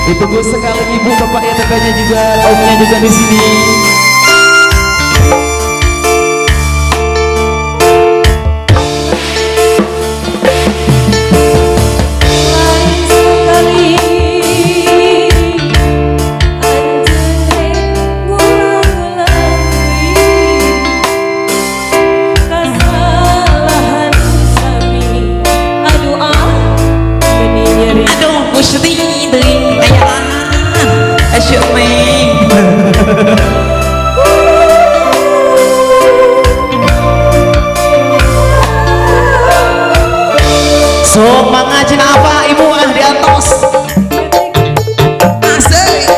Ditunggu sekali ibu, bapak ya, tetangga juga, omnya juga di sini. So, mangajin apa ibu di atas? Asik.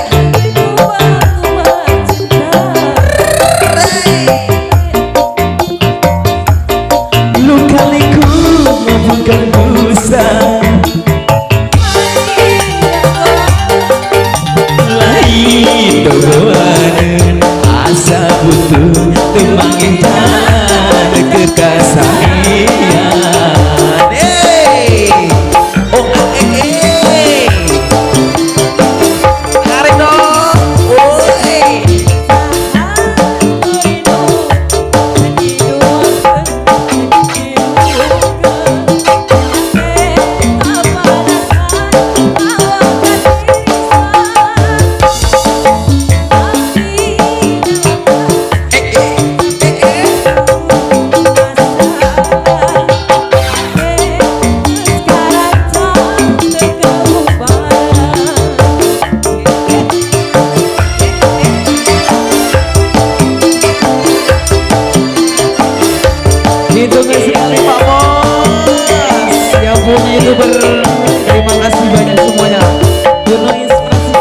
Luka-liku bukan dosa, lain doan asa butuh temangin tanah kekasihan. Hitungnya sekali Pak Bos, yang punya YouTuber, terima kasih banyak semuanya. Penuh inspirasi.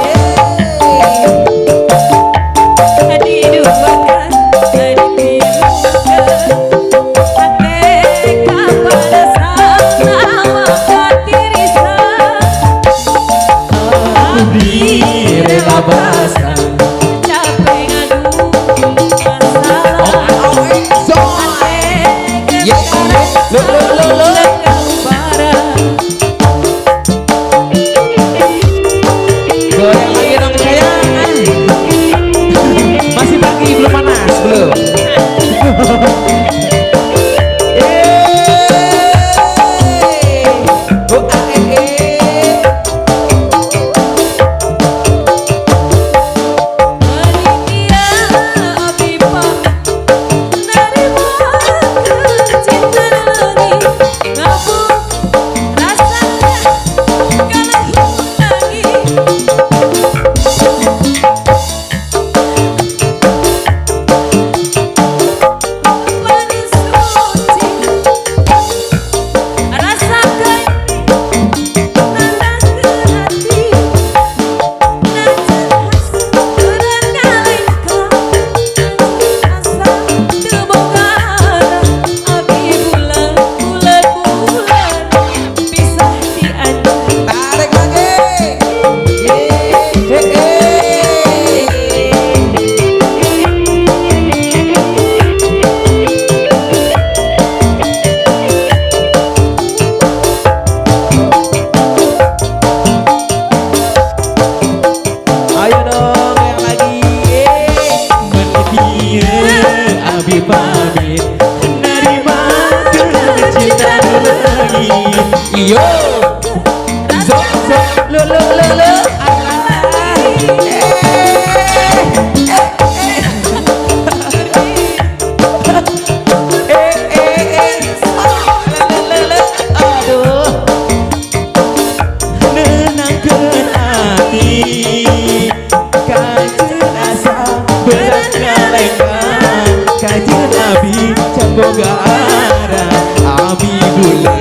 Pamit menerima kecintaan lagi. Yo, zo zo lo lo lo lo. Aduh, nenangkeun hati, kangen asa berat ngalengkan. Kajian Abi Camboga Ara Abi Bulan